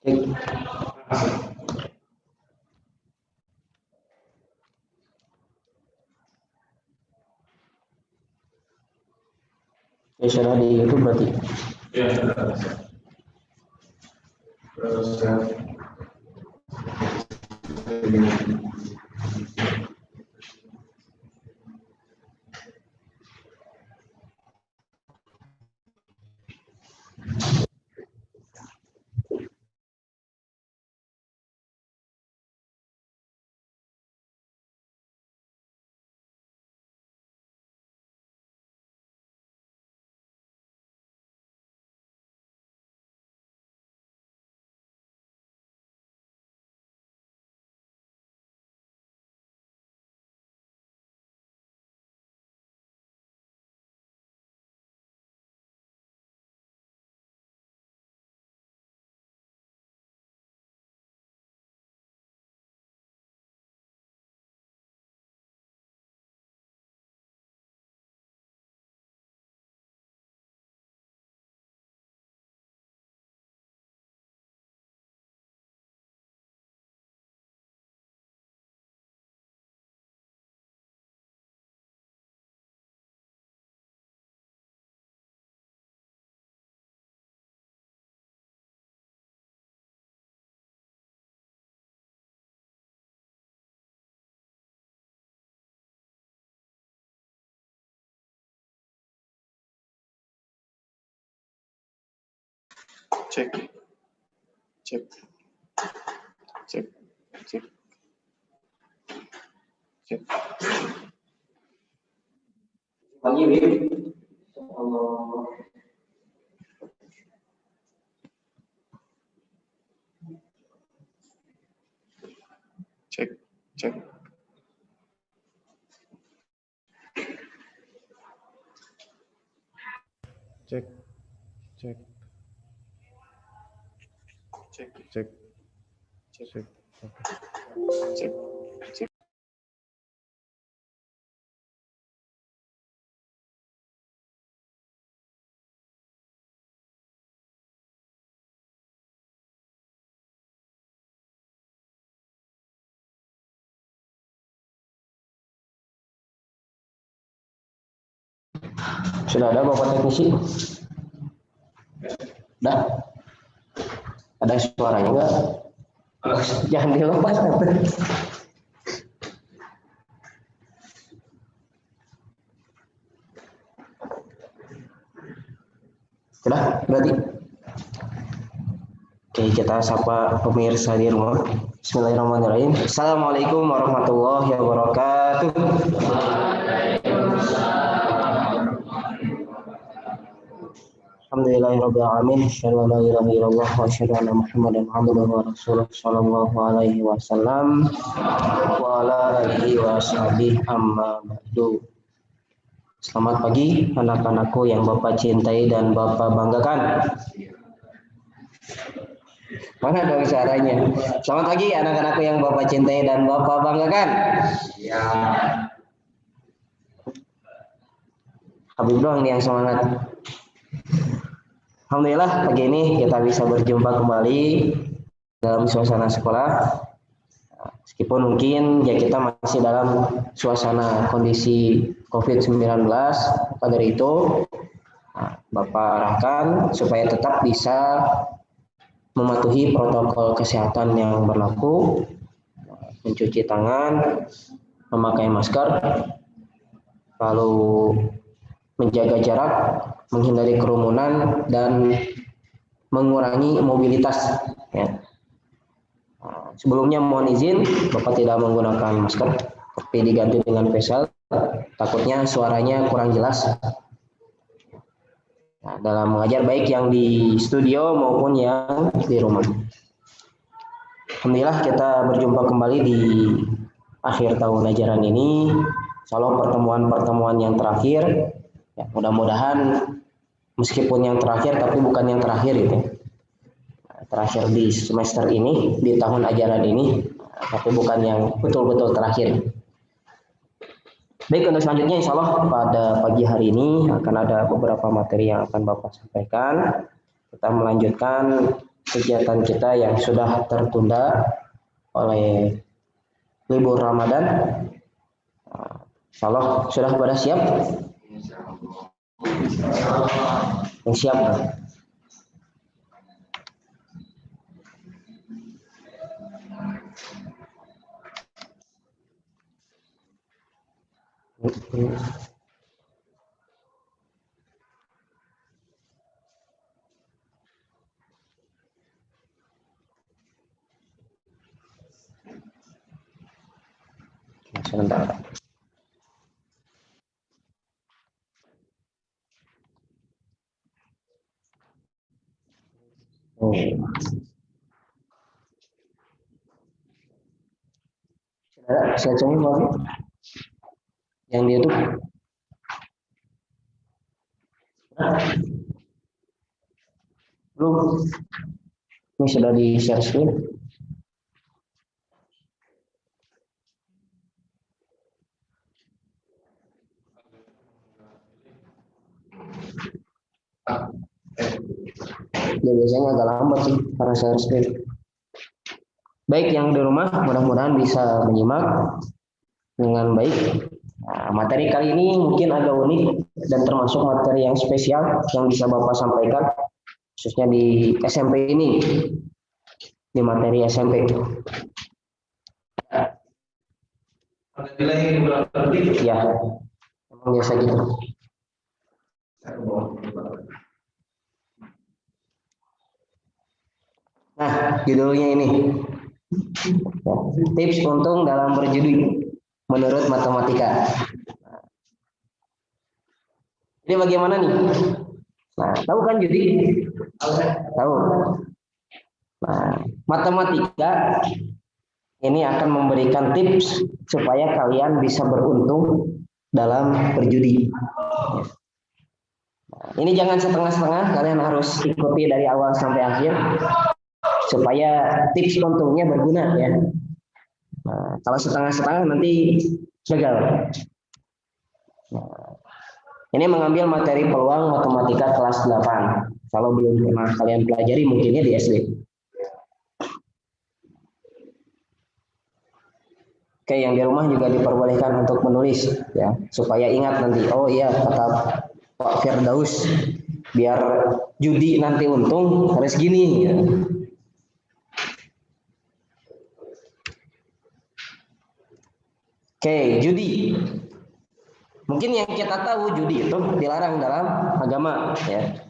Ya, sudah di YouTube berarti. Ya, sudah. Cek, cek, cek, cek, cek. Pagi, Cek, cek. Cek, cek. Cek, cek. Cek. Cek, cek. Sudah ada Bapak teknisi? Dah? Ada suaranya enggak? Jangan dilepas. Sudah berarti? Oke, kita sapa pemirsa di rumah. Bismillahirrahmanirrahim. Assalamualaikum warahmatullahi wabarakatuh. Alhamdulillahirabbil alamin. Asyhadu an la ilaha illallah wa asyhadu anna Muhammadan abduhu wa rasuluh sallallahu alaihi wasallam wa ala alihi wa sahbihi amma ba'du. Selamat pagi anak-anakku yang Bapak cintai dan Bapak banggakan. Mana dong suaranya? Selamat pagi anak-anakku yang Bapak cintai dan Bapak banggakan. Ya. Habib doang nih yang semangat. Alhamdulillah pagi ini kita bisa berjumpa kembali dalam suasana sekolah. Meskipun mungkin ya kita masih dalam suasana kondisi COVID-19, maka dari itu Bapak arahkan supaya tetap bisa mematuhi protokol kesehatan yang berlaku, mencuci tangan, memakai masker, lalu menjaga jarak, menghindari kerumunan, dan mengurangi mobilitas. Ya. Sebelumnya mohon izin, Bapak tidak menggunakan masker, tapi diganti dengan facial. Takutnya suaranya kurang jelas. Nah, dalam mengajar baik yang di studio maupun yang di rumah. Alhamdulillah kita berjumpa kembali di akhir tahun ajaran ini. Insyaallah pertemuan-pertemuan yang terakhir. Ya, mudah-mudahan meskipun yang terakhir tapi bukan yang terakhir itu. Terakhir di semester ini, di tahun ajaran ini, tapi bukan yang betul-betul terakhir. Baik, untuk selanjutnya insya Allah pada pagi hari ini akan ada beberapa materi yang akan Bapak sampaikan. Kita melanjutkan kegiatan kita yang sudah tertunda oleh libur Ramadan. Insya Allah sudah pada siap? Yang siap kan? Sebentar. Oh. Saya coba yang di YouTube. Belum. Ini sudah di share screen. Ya biasanya agak lambat sih karena share screen. Baik, yang di rumah mudah-mudahan bisa menyimak dengan baik. Nah, materi kali ini mungkin agak unik dan termasuk materi yang spesial yang bisa Bapak sampaikan khususnya di SMP ini, di materi SMP. Ya, memang biasa gitu. Nah, judulnya ini. Tips untung dalam berjudi menurut matematika. Ini bagaimana nih? Nah, tahu kan judi? Tahu. Nah, matematika ini akan memberikan tips supaya kalian bisa beruntung dalam berjudi. Nah, ini jangan setengah-setengah, kalian harus ikuti dari awal sampai akhir supaya tips untungnya berguna ya. Nah, kalau setengah-setengah nanti gagal. Nah, ini mengambil materi peluang matematika kelas 8. Kalau belum pernah kalian pelajari mungkinnya di SD. Oke, yang di rumah juga diperbolehkan untuk menulis ya, supaya ingat nanti. Oh iya, kata Pak Firdaus, biar judi nanti untung harus gini ya. Oke, judi. Mungkin yang kita tahu judi itu dilarang dalam agama ya.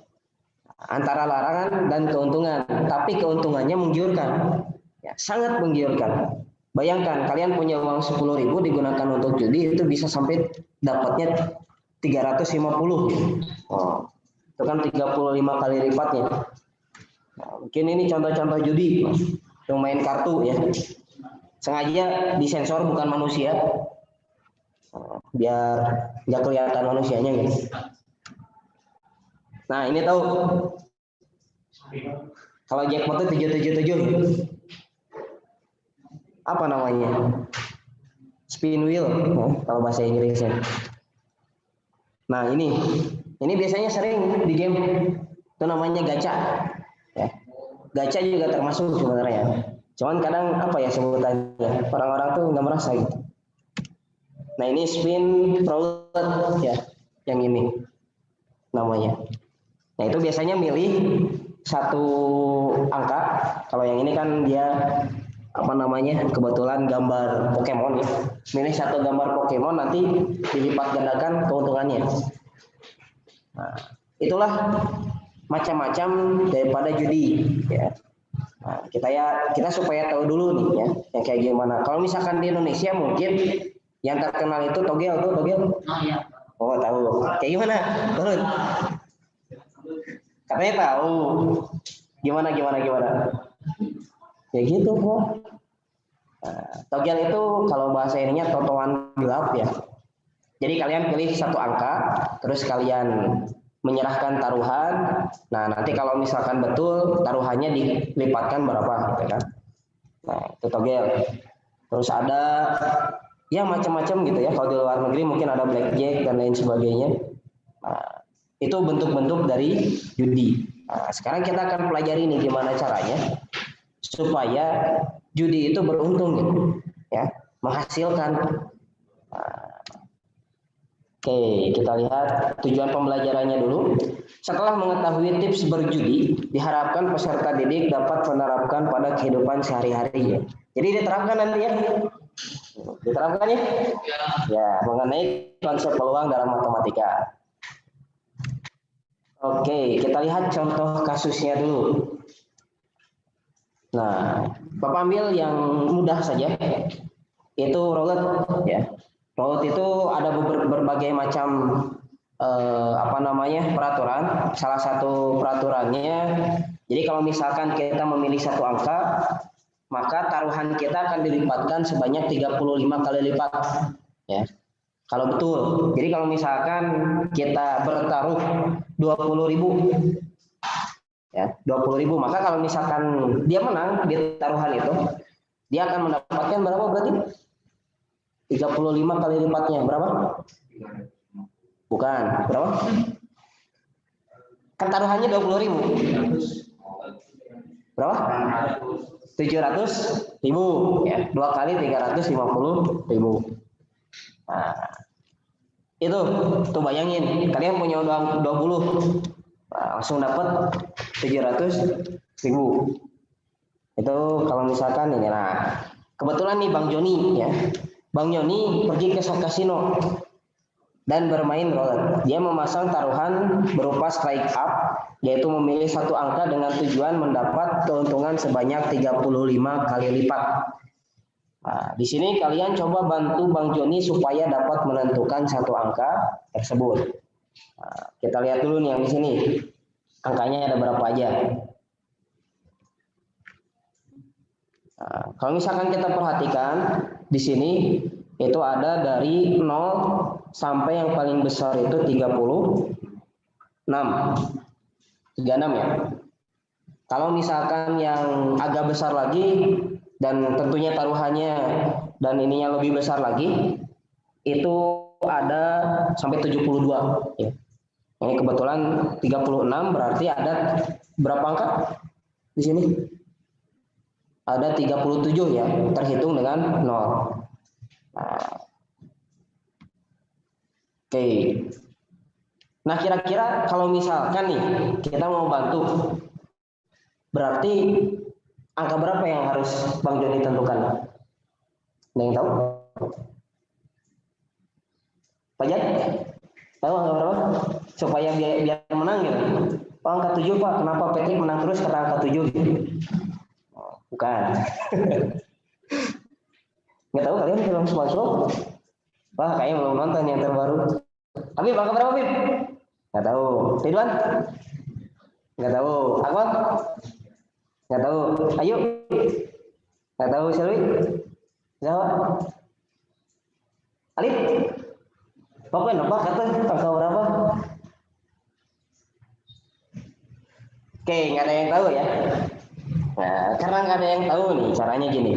Antara larangan dan keuntungan, tapi keuntungannya menggiurkan. Ya, sangat menggiurkan. Bayangkan kalian punya uang 10.000 digunakan untuk judi itu bisa sampai dapatnya 350. Oh, itu kan 35 kali lipatnya. Nah, mungkin ini contoh-contoh judi yang main kartu ya. Sengaja disensor bukan manusia. Biar nggak kelihatan manusianya gitu. Nah, ini tahu kalau jackpot itu 777 apa namanya? Spin wheel kalau bahasa Inggrisnya. Nah, ini biasanya sering di game itu namanya gacha. Ya. Gacha juga termasuk sebenarnya. Cuman kadang apa ya sebutannya? Orang-orang tuh nggak merasa gitu. Nah, ini spin roulette ya, yang ini namanya. Nah, itu biasanya milih satu angka. Kalau yang ini kan dia apa namanya? Kebetulan gambar Pokemon ya. Milih satu gambar Pokemon nanti dilipat gandakan keuntungannya. Nah, itulah macam-macam daripada judi ya. Nah, kita supaya tahu dulu nih ya, yang kayak gimana. Kalau misalkan di Indonesia mungkin yang terkenal itu togel tuh, togel. Oh iya. Oh, tahu. Kayak gimana? Turun. Katanya tahu. Gimana? Ya gitu kok. Nah, togel itu kalau bahasa ininya totoan gelap ya. Jadi kalian pilih satu angka, terus kalian menyerahkan taruhan. Nah, nanti kalau misalkan betul, taruhannya dilipatkan berapa gitu kan. Nah, itu togel. Terus ada ya macam-macam gitu ya. Kalau di luar negeri mungkin ada blackjack dan lain sebagainya. Nah, Itu bentuk-bentuk dari judi. Nah, sekarang kita akan pelajari nih gimana caranya supaya judi itu beruntung gitu, ya, menghasilkan. Nah, oke, kita lihat tujuan pembelajarannya dulu. Setelah mengetahui tips berjudi, diharapkan peserta didik dapat menerapkan pada kehidupan sehari-hari. Jadi diterapkan nanti ya. Diterapkan ya? Ya, mengenai konsep peluang dalam matematika. Oke, kita lihat contoh kasusnya dulu. Nah, Bapak ambil yang mudah saja. Itu roulette ya. Roulette itu ada berbagai macam peraturan. Salah satu peraturannya, jadi kalau misalkan kita memilih satu angka, maka taruhan kita akan dilipatkan sebanyak 35 kali lipat ya. Kalau betul. Jadi kalau misalkan kita bertaruh 20.000 ya, 20.000, maka kalau misalkan dia menang di taruhan itu, dia akan mendapatkan berapa berarti? 35 kali lipatnya. Berapa? Bukan. Berapa? Kan taruhannya 20.000. Berapa? 700.000 ya. 2 kali 350.000. Nah, itu tuh bayangin, kalian punya uang 20, nah, langsung dapat 700.000. Itu kalau misalkan ini. Nah, kebetulan nih Bang Joni ya. Bang Joni pergi ke kasino dan bermain roulette. Dia memasang taruhan berupa strike up, yaitu memilih satu angka dengan tujuan mendapat keuntungan sebanyak 35 kali lipat. Nah, di sini kalian coba bantu Bang Joni supaya dapat menentukan satu angka tersebut. Nah, kita lihat dulu nih yang di sini. Angkanya ada berapa aja. Nah, kalau misalkan kita perhatikan di sini itu ada dari 0 sampai yang paling besar itu 36. 36 ya. Kalau misalkan yang agak besar lagi dan tentunya taruhannya dan ininya lebih besar lagi, itu ada sampai 72 ya. Ini kebetulan 36, berarti ada berapa angka di sini? Ada 37 ya, terhitung dengan 0. Nah, oke. Nah, kira-kira kalau misalkan nih kita mau bantu, berarti angka berapa yang harus Bang Joni tentukan? Ada yang tahu? Pajak? Tahu angka berapa? Supaya biar menang gitu. Oh, angka 7 Pak, kenapa Patrick menang terus karena angka 7 gitu? Oh, bukan. Nggak tahu kalian film SpongeBob? Wah, kayaknya belum nonton yang terbaru. Tapi angka berapa, Bib? Nggak tahu. Ridwan? Nggak tahu. Akmal? Nggak tahu. Ayo. Nggak tahu. Selwi? Jawab. Alif? Pokoknya apa kata angka berapa? Oke, nggak ada yang tahu ya. Nah, karena nggak ada yang tahu nih, caranya gini.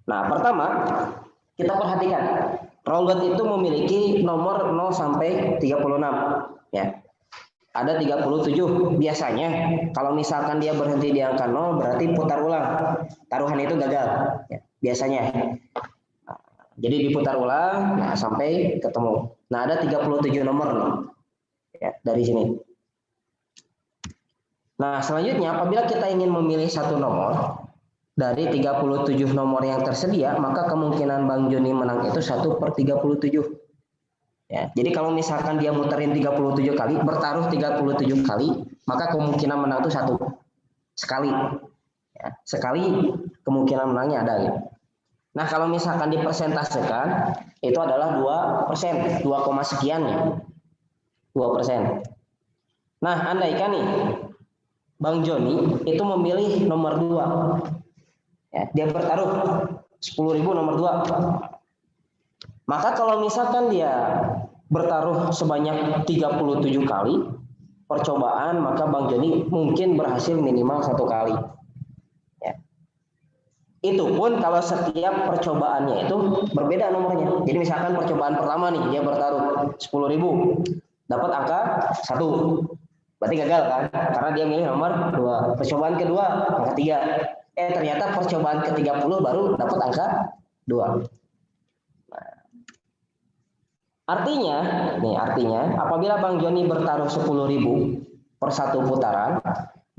Nah, pertama kita perhatikan, roulette itu memiliki nomor 0 sampai 36 ya. Ada 37 biasanya. Kalau misalkan dia berhenti di angka 0, berarti putar ulang. Taruhan itu gagal ya, biasanya. Jadi diputar ulang nah, sampai ketemu. Nah, ada 37 nomor nih. Ya, dari sini. Nah, selanjutnya apabila kita ingin memilih satu nomor dari 37 nomor yang tersedia, maka kemungkinan Bang Joni menang itu 1/37. Ya, jadi kalau misalkan dia muterin 37 kali, bertaruh 37 kali, maka kemungkinan menang itu 1 sekali. Ya, sekali kemungkinan menangnya ada gitu. Nah, kalau misalkan dipersentasekan, itu adalah 2%, 2, sekian ya. 2%. Nah, andaikan nih Bang Joni itu memilih nomor 2. Ya, dia bertaruh 10.000 nomor 2. Maka kalau misalkan dia bertaruh sebanyak 37 kali percobaan, maka Bang Joni mungkin berhasil minimal 1 kali. Ya. Itu pun kalau setiap percobaannya itu berbeda nomornya. Jadi misalkan percobaan pertama nih dia bertaruh 10.000, dapat angka 1. Berarti gagal kan? Karena dia milih nomor 2. Percobaan kedua angka 3. Ternyata percobaan ke-30 baru dapat angka 2. Nah, artinya apabila Bang Joni bertaruh 10.000 per satu putaran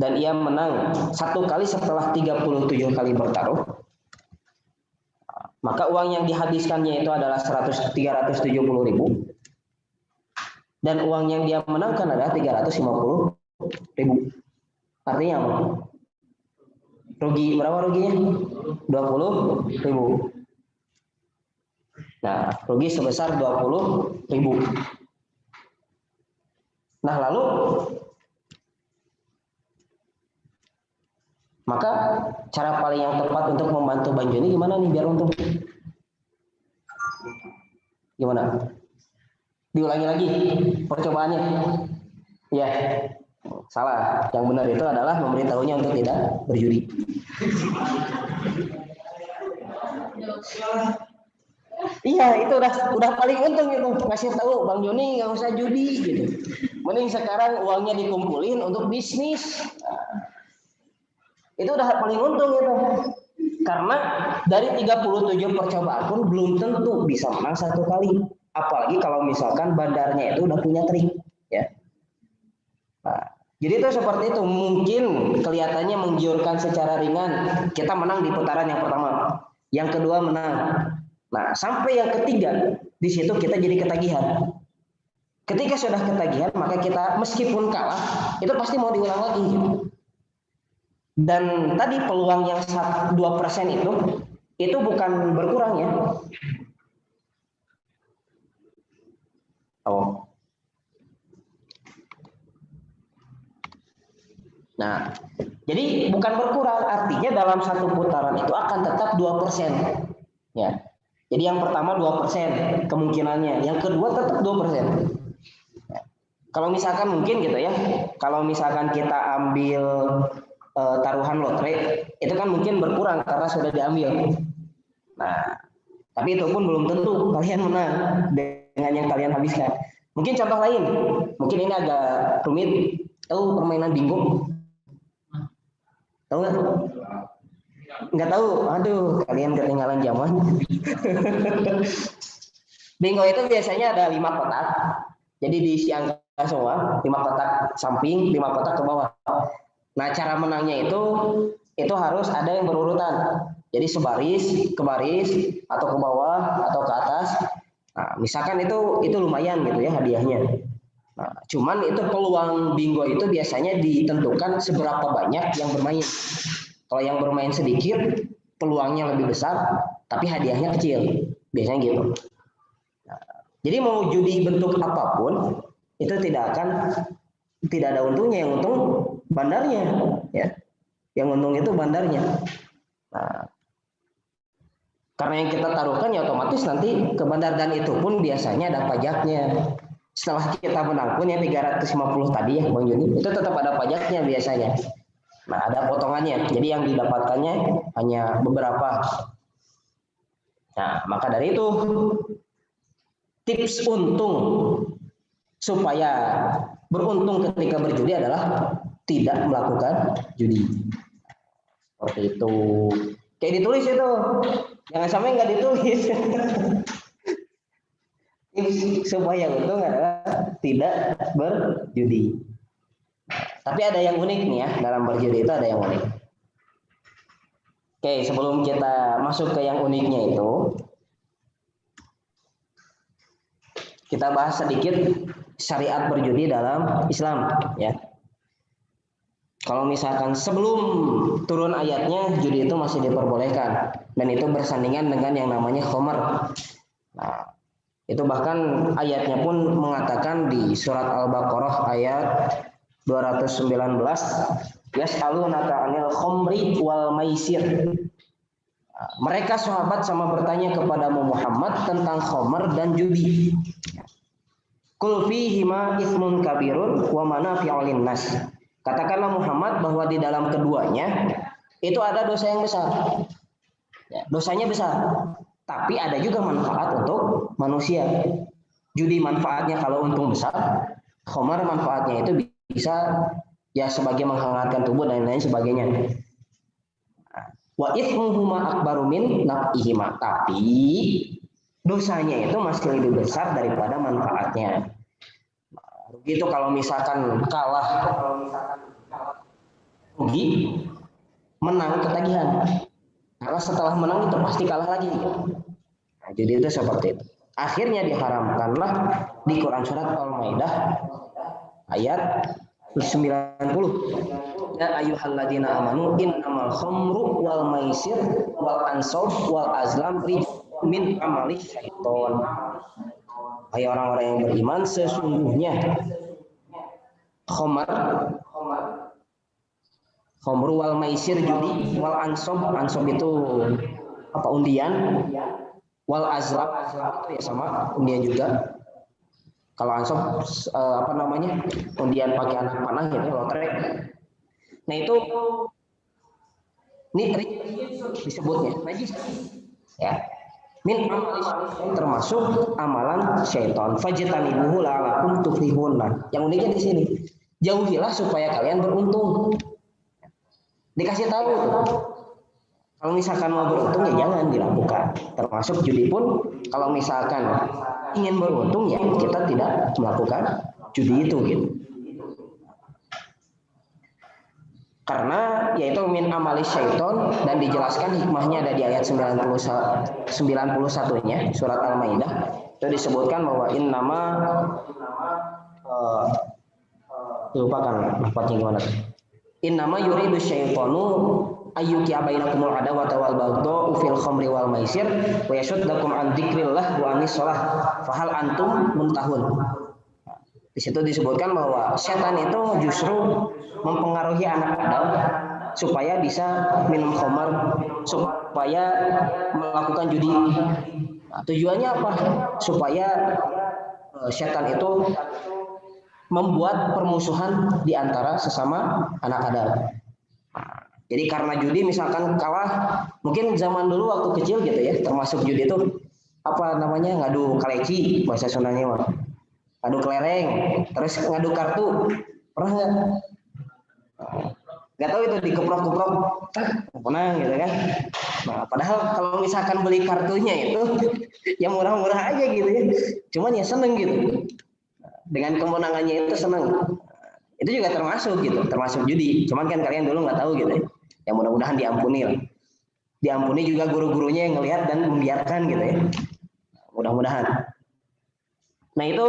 dan ia menang 1 kali setelah 37 kali bertaruh, maka uang yang dihabiskannya itu adalah 370.000 dan uang yang dia menangkan adalah 350.000. Artinya apa? Rugi berapa ruginya? 20.000. Nah, rugi sebesar 20.000. Nah, lalu maka cara paling yang tepat untuk membantu Bang Joni gimana nih biar untung? Gimana? Diulangi lagi percobaannya. Ya, salah. Yang benar itu adalah memberitahunya untuk tidak berjudi. Iya, itu udah paling untung itu. Ngasih tahu Bang Joni nggak usah judi gitu. Mending sekarang uangnya dikumpulin untuk bisnis. Itu udah paling untung itu. Karena dari 37 percobaan pun belum tentu bisa menang 1 kali. Apalagi kalau misalkan bandarnya itu udah punya trik, ya. Nah, jadi itu seperti itu. Mungkin kelihatannya menggiurkan secara ringan, kita menang di putaran yang pertama, yang kedua menang. Nah, sampai yang ketiga, di situ kita jadi ketagihan. Ketika sudah ketagihan, maka kita meskipun kalah, itu pasti mau diulang lagi. Gitu. Dan tadi peluang yang 2% itu bukan berkurang ya. Oh. Nah, jadi bukan berkurang, artinya dalam satu putaran itu akan tetap 2%. Ya. Jadi yang pertama 2% kemungkinannya, yang kedua tetap 2%. Ya. Kalau misalkan mungkin gitu ya, kalau misalkan kita ambil taruhan lotre, itu kan mungkin berkurang karena sudah diambil. Nah, tapi itu pun belum tentu kalian menang dengan yang kalian habiskan. Mungkin contoh lain, mungkin ini agak rumit. Tahu permainan bingo? Tahu nggak? Nggak tahu. Aduh, kalian ketinggalan zaman. Bingo itu biasanya ada 5 kotak. Jadi diisi angka semua, 5 kotak samping, 5 kotak ke bawah. Nah, cara menangnya itu harus ada yang berurutan. Jadi sebaris, ke baris, atau ke bawah, atau ke atas. Nah, misalkan itu lumayan gitu ya hadiahnya. Nah, cuman itu peluang bingo itu biasanya ditentukan seberapa banyak yang bermain. Kalau yang bermain sedikit, peluangnya lebih besar, tapi hadiahnya kecil. Biasanya gitu. Nah, jadi mau judi bentuk apapun, itu tidak ada untungnya, yang untung bandarnya, ya. Yang untung itu bandarnya. Nah, karena yang kita taruhkan ya otomatis nanti ke bandar, dan itu pun biasanya ada pajaknya. Setelah kita menang pun yang 350 tadi ya Bang Joni, itu tetap ada pajaknya biasanya. Nah, ada potongannya. Jadi yang didapatkannya hanya beberapa. Nah, maka dari itu tips untung supaya beruntung ketika berjudi adalah tidak melakukan judi. Seperti itu. Kayak ditulis itu. Jangan sampai nggak ditulis. Supaya untung adalah tidak berjudi. Tapi ada yang unik nih ya, dalam berjudi itu ada yang unik. Oke, sebelum kita masuk ke yang uniknya itu, kita bahas sedikit syariat berjudi dalam Islam ya. Kalau misalkan sebelum turun ayatnya, judi itu masih diperbolehkan, dan itu bersandingan dengan yang namanya khamar. Nah, itu bahkan ayatnya pun mengatakan di surat Al-Baqarah ayat 219, yas'alunaka 'anil khamri wal maisir. Mereka sahabat sama bertanya kepadamu Muhammad tentang khamar dan judi. Qul fihima itsmun kabirun wa manafi'u linnas. Katakanlah Muhammad bahwa di dalam keduanya itu ada dosa yang besar Ya, dosanya besar. Tapi ada juga manfaat untuk manusia. Judi manfaatnya kalau untung besar, khamar manfaatnya itu bisa ya sebagai menghangatkan tubuh dan lain sebagainya. Wa ithmuhuma akbaru min naf'ihima. Tapi dosanya itu masih lebih besar daripada manfaatnya. Rugi itu kalau misalkan kalah, rugi, menang ketagihan. Karena setelah menang itu pasti kalah lagi. Nah, jadi itu seperti itu. Akhirnya diharamkanlah di Quran surat Al-Maidah ayat 90. Ya ayyuhalladzina amanu innamal khamru wal maisir wal ansab wal azlam min amali syaiton. Hai orang-orang yang beriman, sesungguhnya khamru wal maisir judi wal ansab itu apa undian, wal azlam itu ya sama undian juga. Kalau ansab apa namanya undian pakai anak panah gitu lotre. Nah itu ini disebutnya najis ya. Min amali syaitan termasuk amalan syaitan. Fajtanibuhu la'allakum tuflihun. Yang uniknya di sini, jauhilah supaya kalian beruntung. Dikasih tahu tuh. Kalau misalkan mau beruntung ya jangan dilakukan. Termasuk judi pun kalau misalkan ingin beruntung ya kita tidak melakukan judi itu gitu. Karena yaitu min amali syaiton dan dijelaskan hikmahnya ada di ayat 91-nya surat Al-Maidah. Itu disebutkan bahwa innama lupakan lafadznya gimana. Innama yuridu syaitonu ayyuki bainakumul adawata wal baghdha fil khamri wal maisir wa yashuddakum an dzikrillah wa anis shalah fahal antum muntahun. Di situ disebutkan bahwa setan itu justru mempengaruhi anak Adam supaya bisa minum khamar, supaya melakukan judi. Nah, tujuannya apa? Supaya setan itu membuat permusuhan di antara sesama anak Adam. Jadi karena judi misalkan kalah, mungkin zaman dulu waktu kecil gitu ya, termasuk judi itu apa namanya ngadu kaleci bahasa Sundanya mah. Ngadu kelereng, terus ngadu kartu. Pernah nggak? Nggak tahu itu dikeprok-keprok, menang gitu kan. Nah, padahal kalau misalkan beli kartunya itu ya murah-murah aja gitu ya. Cuman ya seneng gitu. Dengan kemenangannya itu seneng. Itu juga termasuk gitu, termasuk judi. Cuman kan kalian dulu nggak tahu gitu ya. Ya mudah-mudahan diampuni lah. Diampuni juga guru-gurunya yang ngelihat dan membiarkan gitu ya. Mudah-mudahan. Nah itu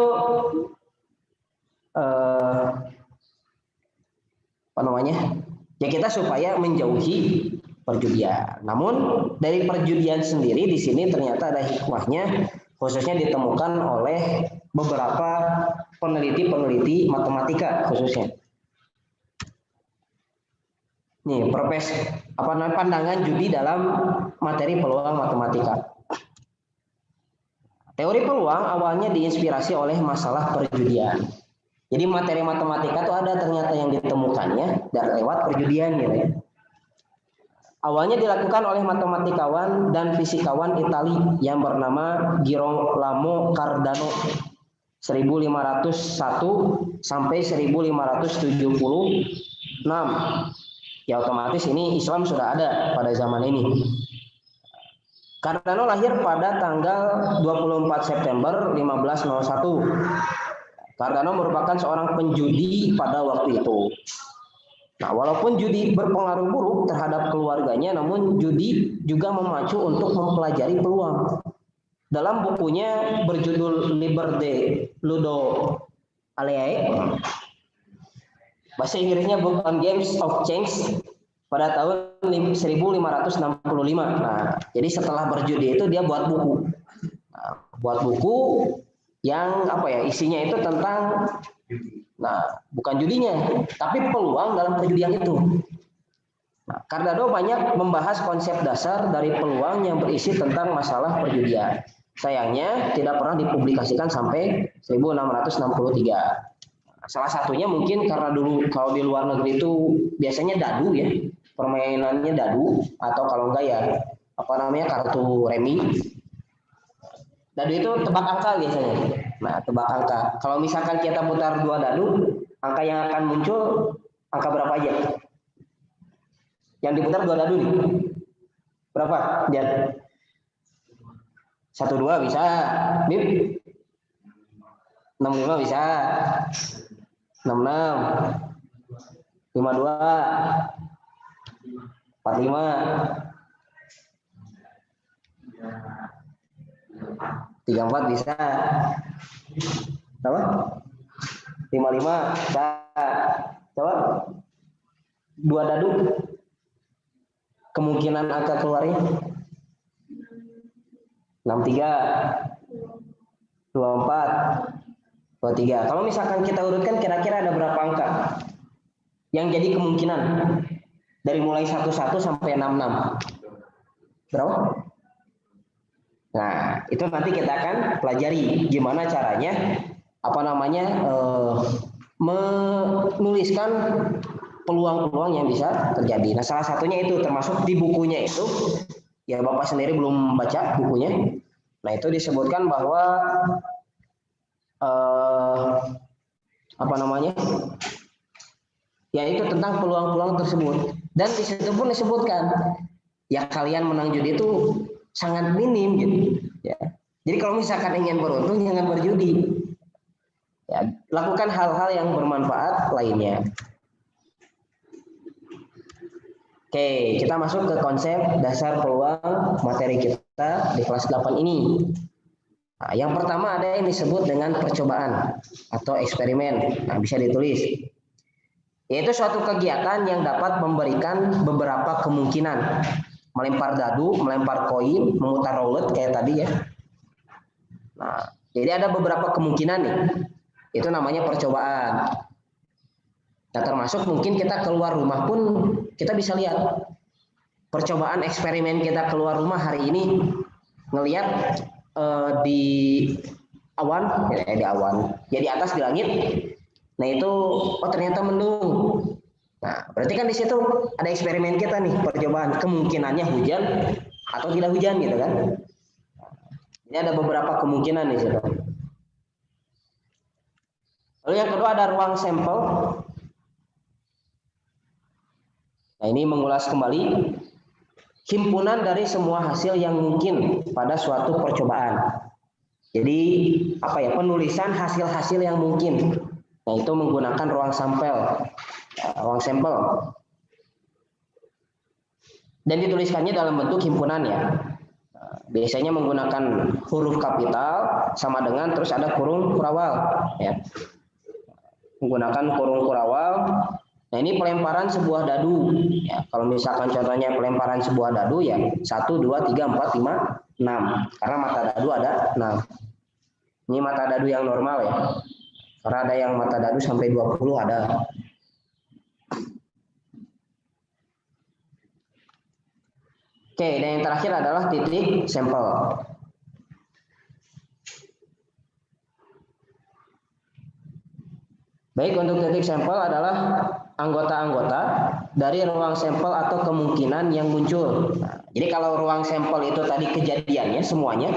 apa namanya? Ya kita supaya menjauhi perjudian. Namun dari perjudian sendiri di sini ternyata ada hikmahnya, khususnya ditemukan oleh beberapa peneliti matematika khususnya. Nih, pandangan judi dalam materi peluang matematika. Teori peluang awalnya diinspirasi oleh masalah perjudian. Jadi materi matematika itu ada ternyata yang ditemukannya dari lewat perjudian gitu ya. Awalnya dilakukan oleh matematikawan dan fisikawan Italia yang bernama Girolamo Cardano 1501 sampai 1576. Ya otomatis ini Islam sudah ada pada zaman ini. Cardano lahir pada tanggal 24 September 1501. Cardano merupakan seorang penjudi pada waktu itu. Nah, walaupun judi berpengaruh buruk terhadap keluarganya, namun judi juga memacu untuk mempelajari peluang. Dalam bukunya berjudul Liber de Ludo Alea, bahasa Inggrisnya Book on Games of Chance, pada tahun 1565. Nah, jadi setelah berjudi itu dia buat buku. Nah, buat buku yang apa ya, isinya itu tentang bukan judinya, tapi peluang dalam perjudian itu. Nah, Cardano banyak membahas konsep dasar dari peluang yang berisi tentang masalah perjudian. Sayangnya tidak pernah dipublikasikan sampai 1663. Salah satunya mungkin karena dulu kalau di luar negeri itu biasanya dadu ya, permainannya dadu, atau kalau enggak ya apa namanya, kartu remi. Dadu itu tebak angka biasanya. Nah, tebak angka. Kalau misalkan kita putar 2 dadu, angka yang akan muncul angka berapa aja? Yang diputar 2 dadu nih. Berapa? Lihat. 12 bisa. Bip. 65 bisa. 66. 52. 45. 34 bisa. Apa? 55 bisa. Coba 2 dadu. Kemungkinan angka keluarnya 63, 24, 23. Kalau misalkan kita urutkan kira-kira ada berapa angka yang jadi kemungkinan dari mulai 11 sampai 66? Berapa? Nah, itu nanti kita akan pelajari gimana caranya apa namanya menuliskan peluang-peluang yang bisa terjadi. Nah, salah satunya itu termasuk di bukunya itu, ya Bapak sendiri belum baca bukunya. Nah, itu disebutkan bahwa apa namanya? Ya itu tentang peluang-peluang tersebut. Dan di situ pun disebutkan ya kalian menang judi itu sangat minim gitu. Ya. Jadi kalau misalkan ingin beruntung jangan berjudi. Ya, lakukan hal-hal yang bermanfaat lainnya. Oke, kita masuk ke konsep dasar peluang materi kita di kelas 8 ini. Nah, yang pertama ada yang disebut dengan percobaan atau eksperimen. Nah, bisa ditulis. Yaitu suatu kegiatan yang dapat memberikan beberapa kemungkinan. Melempar dadu, melempar koin, memutar roulette kayak tadi ya. Nah, jadi ada beberapa kemungkinan nih. Itu namanya percobaan. Nah, termasuk mungkin kita keluar rumah pun kita bisa lihat percobaan eksperimen kita keluar rumah hari ini, ngelihat di awan, ya di atas di langit. Nah itu, oh ternyata mendung. Nah berarti kan di situ ada eksperimen kita nih, percobaan kemungkinannya hujan atau tidak hujan gitu kan. Ini ada beberapa kemungkinan di situ. Lalu yang kedua ada ruang sampel. Nah, ini mengulas kembali himpunan dari semua hasil yang mungkin pada suatu percobaan. Jadi apa ya, penulisan hasil-hasil yang mungkin. Nah, itu menggunakan ruang sampel. Ruang sampel. Dan dituliskannya dalam bentuk himpunan ya. Biasanya menggunakan huruf kapital sama dengan terus ada kurung kurawal ya. Menggunakan kurung kurawal. Nah, ini pelemparan sebuah dadu. Ya, kalau misalkan contohnya pelemparan sebuah dadu ya 1, 2, 3, 4, 5, 6. Karena mata dadu ada 6. Ini mata dadu yang normal ya. Karena ada yang mata dadu sampai 20 ada. Oke, dan yang terakhir adalah titik sampel. Baik, untuk titik sampel adalah anggota-anggota dari ruang sampel atau kemungkinan yang muncul. Nah, jadi kalau ruang sampel itu tadi kejadiannya semuanya,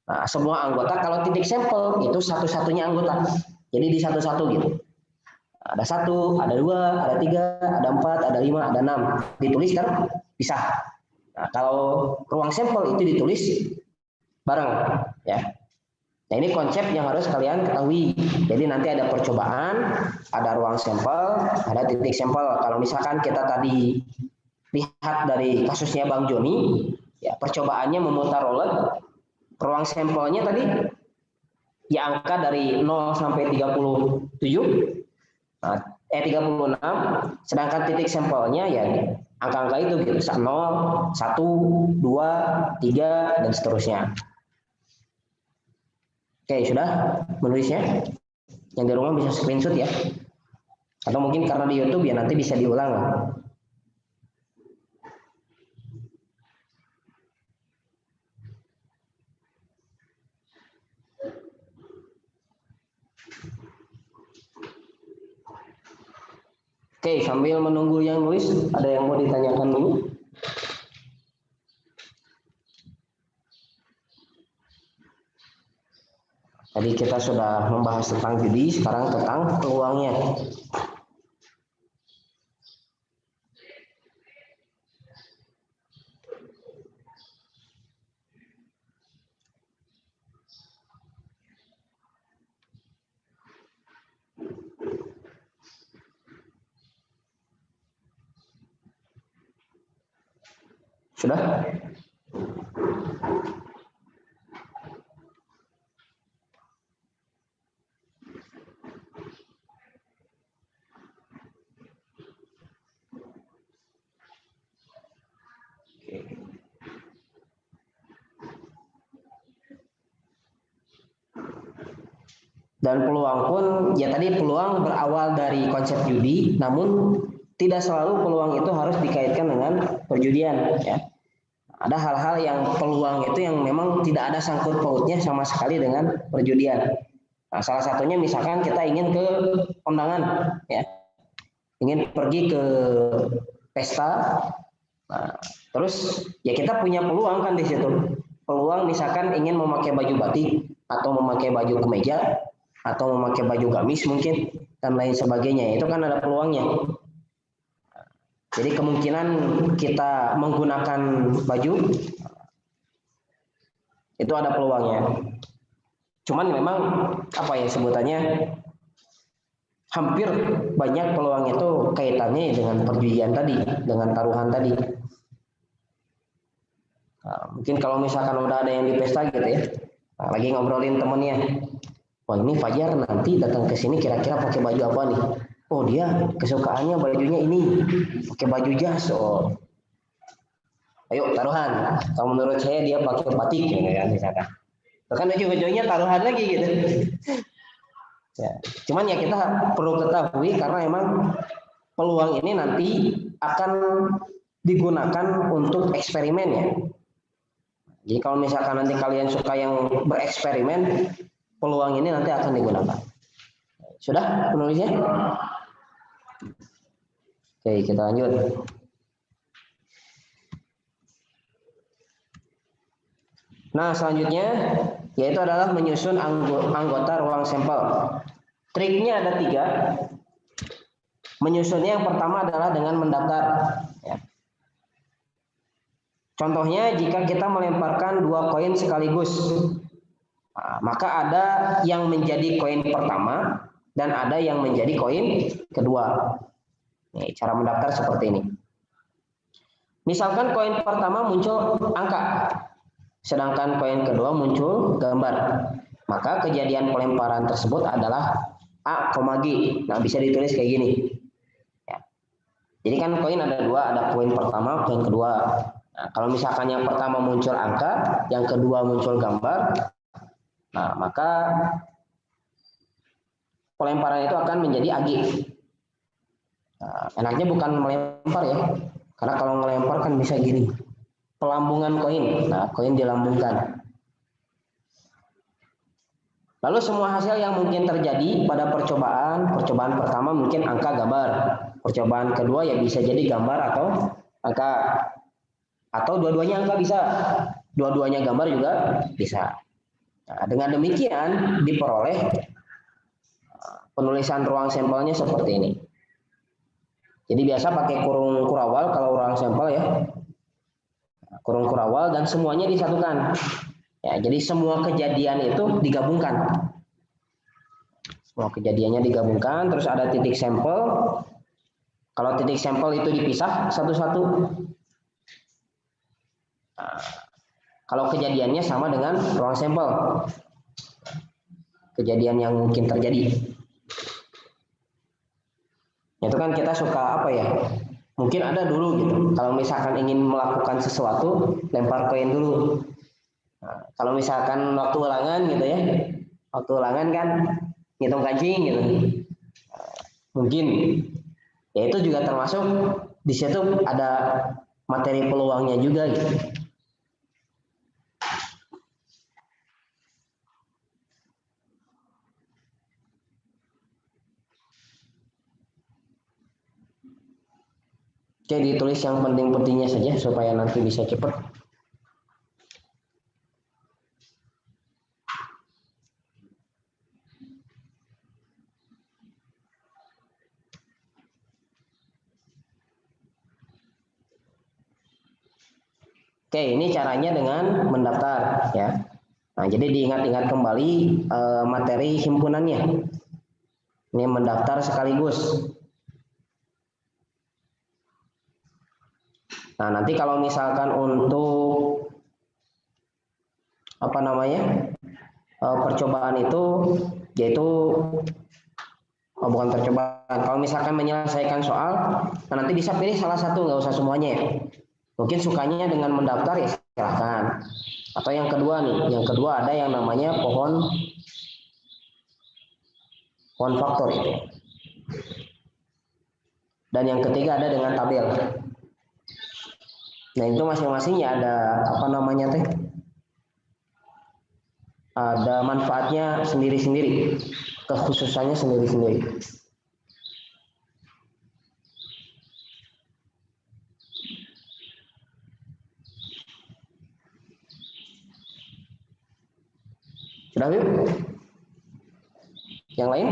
nah, semua anggota. Kalau titik sampel itu satu-satunya anggota. Jadi di satu-satu gitu. Ada 1, ada 2, ada 3, ada 4, ada 5, ada 6. Ditulis kan pisah. Nah, kalau ruang sampel itu ditulis bareng, ya. Nah, ini konsep yang harus kalian ketahui. Jadi nanti ada percobaan, ada ruang sampel, ada titik sampel. Kalau misalkan kita tadi lihat dari kasusnya Bang Joni, ya percobaannya memutar roulette, ruang sampelnya tadi ya angka dari 0 sampai 37, 36, sedangkan titik sampelnya ya angka-angka itu gitu, 0, 1, 2, 3 dan seterusnya. Oke, sudah menulisnya? Yang di rumah bisa screenshot ya. Atau mungkin karena di YouTube ya nanti bisa diulang. Oke, sambil menunggu yang nulis, ada yang mau ditanyakan dulu? Tadi kita sudah membahas tentang judi, sekarang tentang peluangnya. Sudah? Dan peluang pun, ya tadi peluang berawal dari konsep judi, namun tidak selalu peluang itu harus dikaitkan dengan perjudian. Ya. Ada hal-hal yang peluang itu yang memang tidak ada sangkut pautnya sama sekali dengan perjudian. Nah, salah satunya misalkan kita ingin ke kondangan, ya, ingin pergi ke pesta. Nah, terus ya kita punya peluang kan di situ. Peluang misalkan ingin memakai baju batik atau memakai baju kemeja atau memakai baju gamis mungkin dan lain sebagainya. Itu kan ada peluangnya. Jadi kemungkinan kita menggunakan baju itu ada peluangnya. Cuman memang apa ya sebutannya hampir banyak peluang itu kaitannya dengan perjudian tadi, dengan taruhan tadi. Nah, mungkin kalau misalkan udah ada yang di pesta gitu ya, nah, lagi ngobrolin temennya, wah ini Fajar nanti datang ke sini kira-kira pakai baju apa nih? Oh dia kesukaannya bajunya ini, pakai baju jas. Oh, ayo taruhan. Kalau menurut saya dia pakai batik ya misalkan. Kan ujung-ujungnya taruhan lagi gitu. Ya. Cuman ya kita perlu ketahui karena emang peluang ini nanti akan digunakan untuk eksperimen ya. Jadi kalau misalkan nanti kalian suka yang bereksperimen, peluang ini nanti akan digunakan. Sudah penulisnya? Oke, kita lanjut. Nah, selanjutnya yaitu adalah menyusun anggota ruang sampel. Triknya ada 3. Menyusunnya yang pertama adalah dengan mendaftar. Ya. Contohnya jika kita melemparkan 2 koin sekaligus, nah, maka ada yang menjadi koin pertama dan ada yang menjadi koin kedua. Nih, cara mendaftar seperti ini. Misalkan koin pertama muncul angka, sedangkan koin kedua muncul gambar. Maka kejadian pelemparan tersebut adalah A, G. Nah, bisa ditulis kayak gini. Ya. Jadi kan koin ada 2, ada koin pertama, koin kedua. Nah, kalau misalkan yang pertama muncul angka, yang kedua muncul gambar, nah maka pelemparan itu akan menjadi AG. Nah, enaknya bukan melempar ya, karena kalau melempar kan bisa gini, pelambungan koin. Nah, koin dilambungkan. Lalu semua hasil yang mungkin terjadi pada percobaan pertama mungkin angka gambar, percobaan kedua ya bisa jadi gambar atau angka. Atau dua-duanya angka bisa, dua-duanya gambar juga bisa. Nah, dengan demikian diperoleh penulisan ruang sampelnya seperti ini. Jadi biasa pakai kurung kurawal kalau ruang sampel ya, kurung kurawal dan semuanya disatukan. Ya, jadi semua kejadian itu digabungkan. Semua kejadiannya digabungkan, terus ada titik sampel. Kalau titik sampel itu dipisah satu-satu. Nah, kalau kejadiannya sama dengan ruang sampel, kejadian yang mungkin terjadi, itu kan kita suka apa ya? Mungkin ada dulu gitu. Kalau misalkan ingin melakukan sesuatu, lempar koin dulu. Nah, kalau misalkan waktu ulangan gitu ya, waktu ulangan kan ngitung kancing gitu. Mungkin ya itu juga termasuk di situ ada materi peluangnya juga gitu. Oke, ditulis yang penting-pentingnya saja supaya nanti bisa cepat. Oke, ini caranya dengan mendaftar ya. Nah, jadi diingat-ingat kembali materi himpunannya. Ini mendaftar sekaligus. Nah, nanti kalau misalkan untuk apa namanya percobaan itu, yaitu bukan percobaan. Kalau misalkan menyelesaikan soal, nah nanti bisa pilih salah satu, nggak usah semuanya ya. Mungkin sukanya dengan mendaftar ya silahkan. Atau yang kedua nih, yang kedua ada yang namanya pohon faktor itu. Dan yang ketiga ada dengan tabel. Nah itu masing-masingnya ada apa namanya teh? Ada manfaatnya sendiri-sendiri, kekhususannya sendiri-sendiri. Sudah yuk? Yang lain?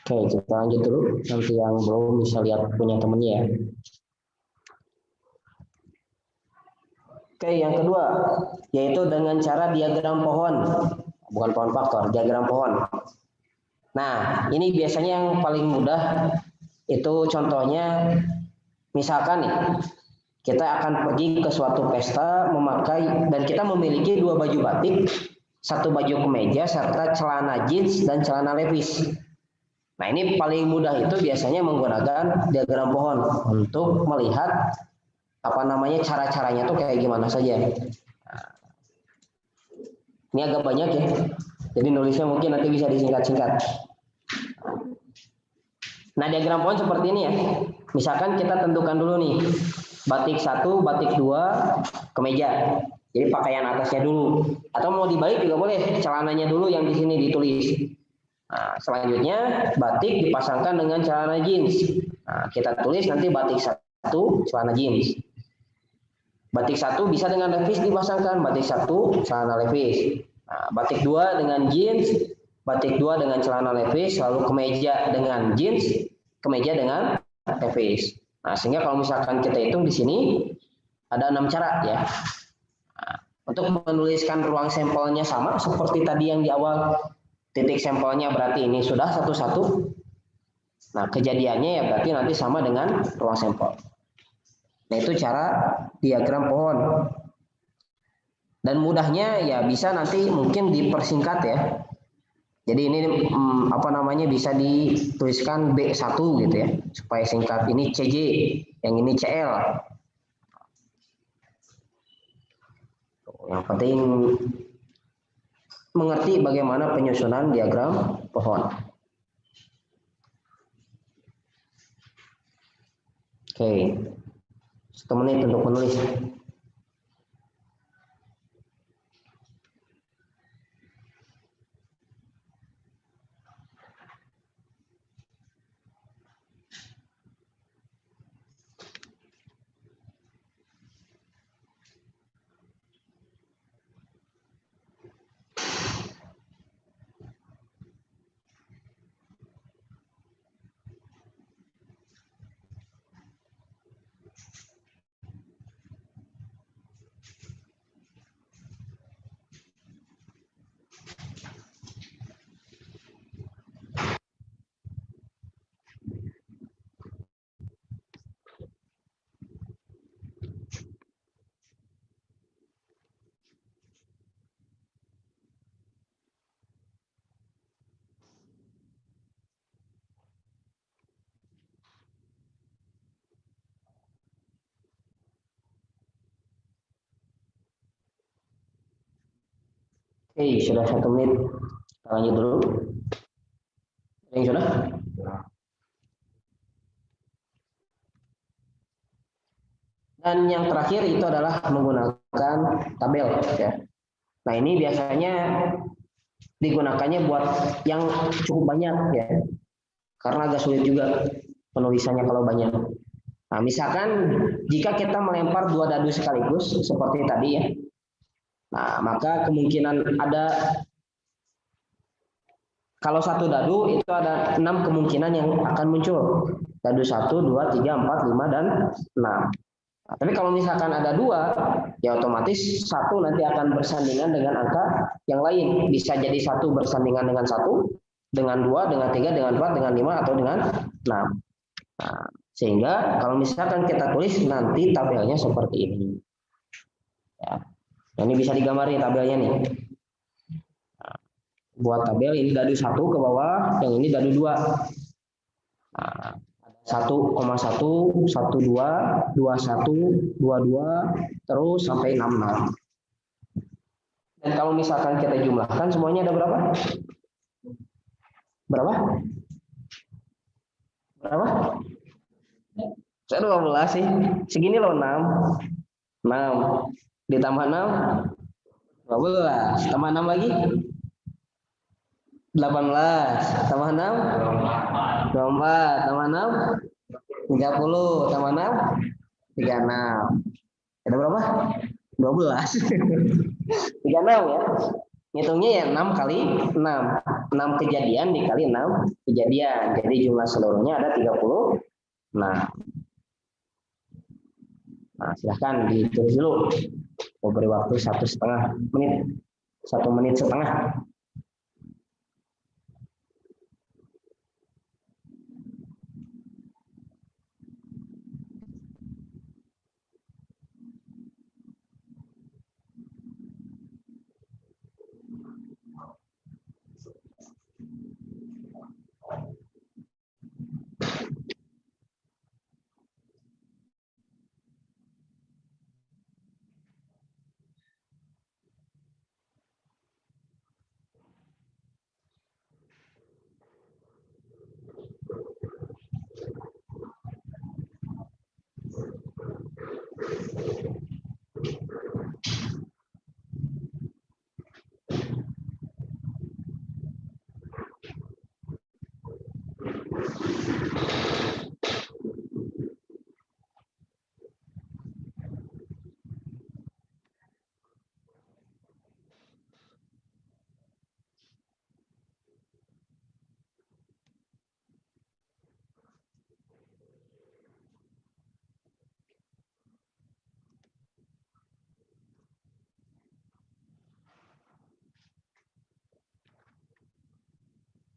Oke, kita lanjut dulu. Nanti yang belum bisa lihat punya temennya ya. Oke, yang kedua, yaitu dengan cara diagram pohon. Bukan pohon faktor, diagram pohon. Nah, ini biasanya yang paling mudah, itu contohnya, misalkan nih, kita akan pergi ke suatu pesta memakai, dan kita memiliki dua baju batik, satu baju kemeja, serta celana jeans dan celana levis. Nah, ini paling mudah itu biasanya menggunakan diagram pohon untuk melihat apa namanya cara-caranya tuh kayak gimana saja. Nah, ini agak banyak ya, jadi nulisnya mungkin nanti bisa disingkat-singkat. Nah, diagram pohon seperti ini ya. Misalkan kita tentukan dulu nih, batik 1, batik 2, kemeja. Jadi pakaian atasnya dulu. Atau mau dibalik juga boleh, celananya dulu yang di sini ditulis. Nah, selanjutnya batik dipasangkan dengan celana jeans. Nah, kita tulis nanti batik 1 celana jeans. Batik 1 bisa dengan levis dipasangkan, batik 1 celana levis. Nah, batik 2 dengan jeans, batik 2 dengan celana levis, lalu kemeja dengan jeans, kemeja dengan levis. Nah, sehingga kalau misalkan kita hitung di sini ada 6 cara ya. Nah, untuk menuliskan ruang sampelnya sama seperti tadi yang di awal. Titik sampelnya berarti ini sudah satu-satu. Nah, kejadiannya ya berarti nanti sama dengan ruang sampel. Nah, itu cara diagram pohon. Dan mudahnya ya bisa nanti mungkin dipersingkat ya. Jadi ini apa namanya bisa dituliskan B1 gitu ya, supaya singkat. Ini CJ, yang ini CL. Yang penting mengerti bagaimana penyusunan diagram pohon. Oke, 1 menit untuk menulis. Oke, sudah 1 menit. Kita lanjut dulu. Yang sudah? Dan yang terakhir itu adalah menggunakan tabel ya. Nah, ini biasanya digunakannya buat yang cukup banyak ya. Karena agak sulit juga penulisannya kalau banyak. Nah, misalkan jika kita melempar 2 dadu sekaligus seperti tadi ya. Nah, maka kemungkinan ada, kalau 1 dadu itu ada 6 kemungkinan yang akan muncul. Dadu 1, 2, 3, 4, 5, dan 6. Nah, tapi kalau misalkan ada 2, ya otomatis 1 nanti akan bersandingan dengan angka yang lain. Bisa jadi 1 bersandingan dengan 1, dengan 2, dengan 3, dengan 4, dengan 5, atau dengan 6. Nah, sehingga kalau misalkan kita tulis nanti tabelnya seperti ini. Ya. Ini bisa digambarin tabelnya nih. Nah, buat tabel ini dadu 1 ke bawah, yang ini dadu 2. Nah, 1,1, 12, 21, 22, terus sampai 66. Dan kalau misalkan kita jumlahkan semuanya ada berapa? Berapa? Berapa? Saya 12 sih. Segini loh 6. 6 ditambah 6 12, tambah 6 lagi 18, tambah 6 24, tambah 6 30, tambah 6 36. Ada berapa? 12. 36 ya. Ngitungnya ya 6 kali 6. 6 kejadian dikali 6 kejadian. Jadi jumlah seluruhnya ada 30. Nah, silahkan ditulis dulu. Mau beri waktu 1,5 menit. 1 menit setengah.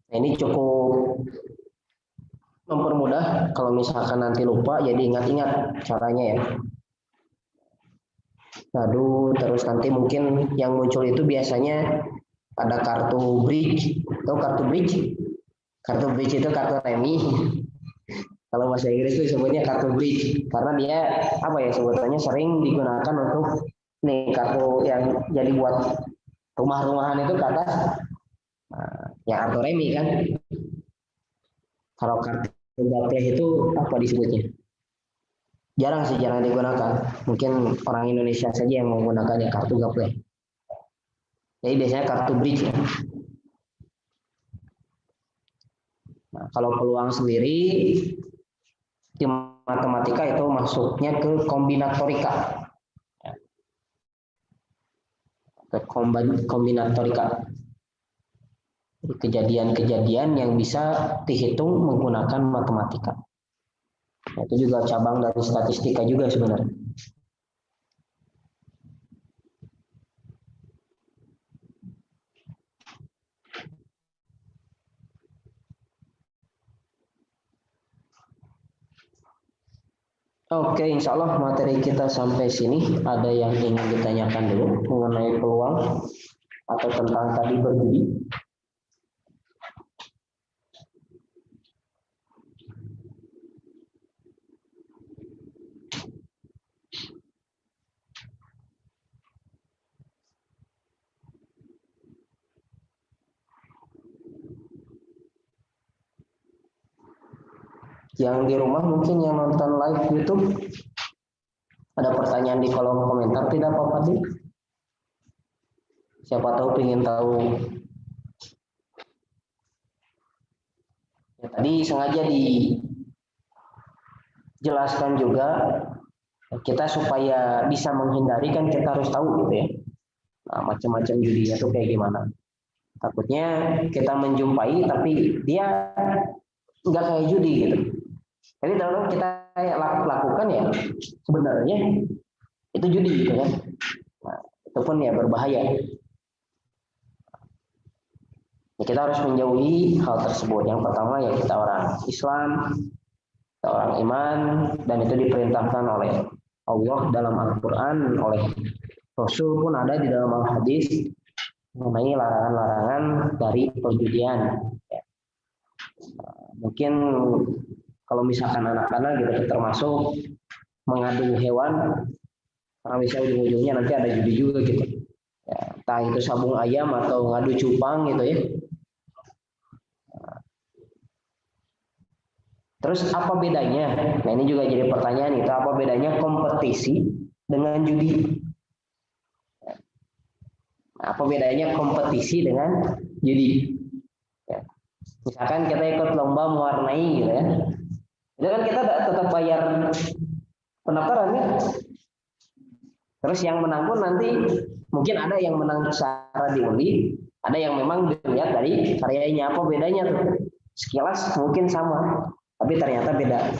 Nah, ini cukup mempermudah kalau misalkan nanti lupa, jadi ingat-ingat caranya ya. Aduh, terus nanti mungkin yang muncul itu biasanya ada kartu bridge. Tahu kartu bridge? Kartu bridge itu kartu remi. Kalau bahasa Inggris itu sebutnya kartu bridge karena dia apa ya, sebutannya sering digunakan untuk nih kartu yang jadi buat rumah-rumahan itu ke atas. Nah, ya kartu remi kan. Kalau kartu gapleh itu apa disebutnya? Jarang sih, jarang digunakan. Mungkin orang Indonesia saja yang menggunakannya kartu gapleh. Jadi biasanya kartu bridge ya. Nah, kalau peluang sendiri di matematika itu masuknya ke kombinatorika. Ke kombinatorika. Kejadian-kejadian yang bisa dihitung menggunakan matematika. Itu juga cabang dari statistika juga sebenarnya. Oke, insya Allah materi kita sampai sini. Ada yang ingin ditanyakan dulu mengenai peluang atau tentang tadi berjudi? Yang di rumah mungkin yang nonton live YouTube, ada pertanyaan di kolom komentar, tidak apa-apa sih. Siapa tahu ingin tahu. Ya, tadi sengaja jelaskan juga kita supaya bisa menghindari, kan kita harus tahu gitu ya. Nah, macam-macam judinya itu kayak gimana. Takutnya kita menjumpai tapi dia nggak kayak judi gitu. Jadi kalau kita lakukan ya sebenarnya itu judi gitu kan. Nah, itu pun ya berbahaya. Ya, kita harus menjauhi hal tersebut. Yang pertama ya kita orang Islam, kita orang iman, dan itu diperintahkan oleh Allah dalam Al-Quran, oleh Rasul pun ada di dalam Al-Hadis mengenai larangan-larangan dari perjudian. Ya. Mungkin kalau misalkan anak-anak gitu termasuk mengadu hewan, karena bisa ujung-ujungnya nanti ada judi juga gitu. Ya, entah itu sabung ayam atau ngadu cupang gitu ya. Terus apa bedanya? Nah ini juga jadi pertanyaan itu, apa bedanya kompetisi dengan judi? Apa bedanya kompetisi dengan judi? Ya. Misalkan kita ikut lomba mewarnai gitu ya, itu kan kita tetap bayar pendaftaran ya. Terus yang menang pun nanti mungkin ada yang menang secara diundi, ada yang memang dilihat dari karyanya. Apa bedanya tuh? Sekilas mungkin sama, tapi ternyata beda.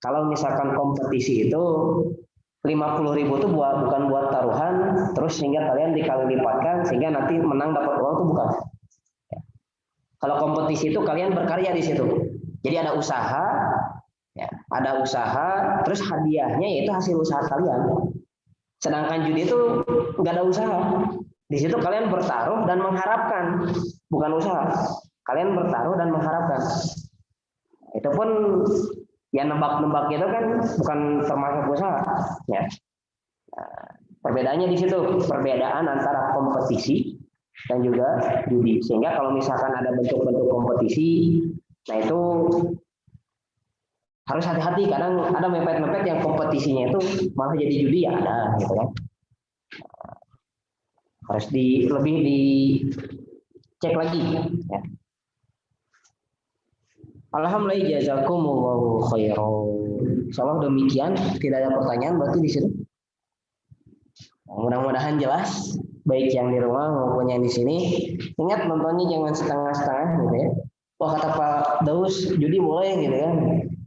Kalau misalkan kompetisi itu 50.000 itu bukan buat taruhan, terus sehingga kalian dikali lipatkan sehingga nanti menang dapat uang, itu bukan. Kalau kompetisi itu kalian berkarya di situ. Jadi ada usaha, ya, ada usaha, terus hadiahnya yaitu hasil usaha kalian. Sedangkan judi itu nggak ada usaha. Di situ kalian bertaruh dan mengharapkan, bukan usaha. Kalian bertaruh dan mengharapkan. Itu pun ya nebak-nebak itu kan bukan termasuk usaha. Ya. Nah, perbedaannya di situ, perbedaan antara kompetisi dan juga judi. Sehingga kalau misalkan ada bentuk-bentuk kompetisi, nah itu harus hati-hati. Kadang ada mepet-mepet yang kompetisinya itu malah jadi judi, ya ada gitu kan. Harus lebih dicek lagi ya. Alhamdulillah, jazakumullahu khairan. Insyaallah demikian, tidak ada pertanyaan berarti di sini. Mudah-mudahan jelas baik yang di rumah maupun yang di sini. Ingat nontonnya jangan setengah-setengah gitu ya. Wah kata Pak Daus judi boleh gitu kan.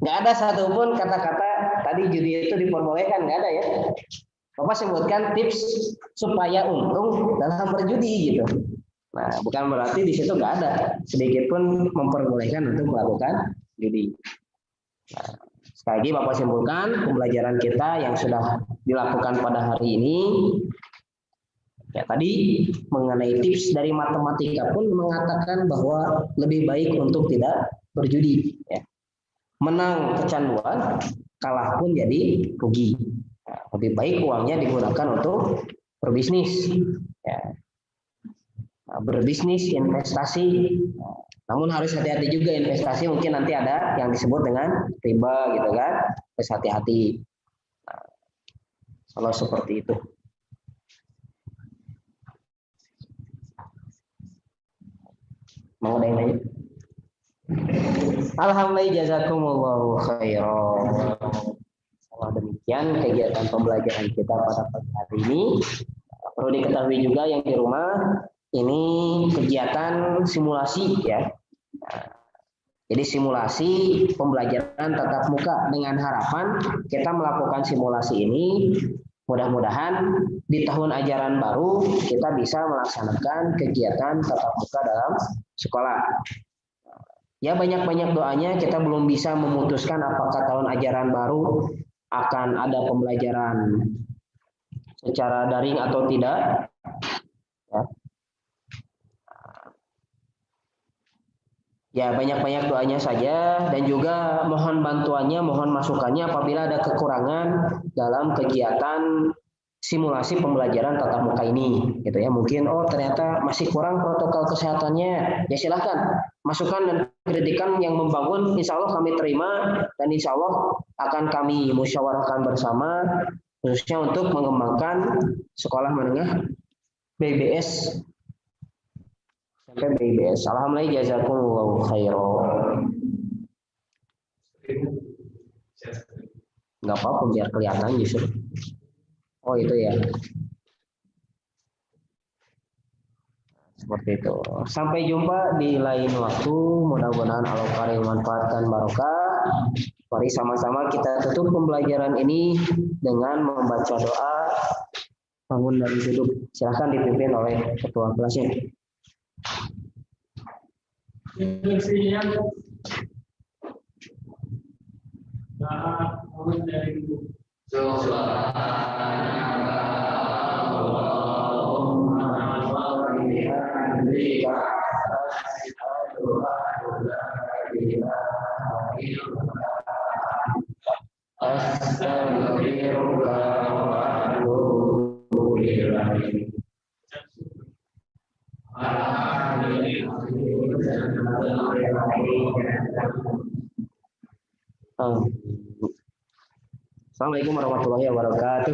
Nggak ada satupun kata-kata tadi judi itu diperbolehkan, nggak ada ya. Bapak sebutkan tips supaya untung dalam berjudi gitu. Nah, bukan berarti di situ nggak ada sedikit pun memperbolehkan untuk melakukan judi. Nah, sekali lagi Bapak simpulkan pembelajaran kita yang sudah dilakukan pada hari ini. Ya tadi mengenai tips dari matematika pun mengatakan bahwa lebih baik untuk tidak berjudi. Ya. Menang kecanduan, kalah pun jadi rugi. Nah, lebih baik uangnya digunakan untuk berbisnis. Ya. Nah, berbisnis, investasi. Namun harus hati-hati juga investasi, mungkin nanti ada yang disebut dengan riba gitu kan. Harus hati-hati. Nah, kalau seperti itu. Mau ada yang nanya? Alhamdulillah, jazakumullahu khairan. Kalau demikian kegiatan pembelajaran kita pada pagi hari ini. Perlu diketahui juga yang di rumah, ini kegiatan simulasi ya. Jadi simulasi pembelajaran tatap muka dengan harapan kita melakukan simulasi ini mudah-mudahan di tahun ajaran baru kita bisa melaksanakan kegiatan tatap muka dalam sekolah. Ya banyak-banyak doanya, kita belum bisa memutuskan apakah tahun ajaran baru akan ada pembelajaran secara daring atau tidak. Ya banyak-banyak doanya saja dan juga mohon bantuannya, mohon masukannya apabila ada kekurangan dalam kegiatan simulasi pembelajaran tatap muka ini, gitu ya. Mungkin ternyata masih kurang protokol kesehatannya, ya silahkan masukan dan kritikan yang membangun, insya Allah kami terima dan insya Allah akan kami musyawarahkan bersama, khususnya untuk mengembangkan sekolah menengah BBS sampai BBS. Alhamdulillah, jazakumullahu khairan. nggak apa-apa biar kelihatan justru. Oh itu ya. Seperti itu. Sampai jumpa di lain waktu. Mudah-mudahan Allah Karim manfaatkan barokah. Mari sama-sama kita tutup pembelajaran ini dengan membaca doa bangun dari duduk. Silakan dipimpin oleh ketua kelasnya. Assalamualaikum warahmatullahi wabarakatuh.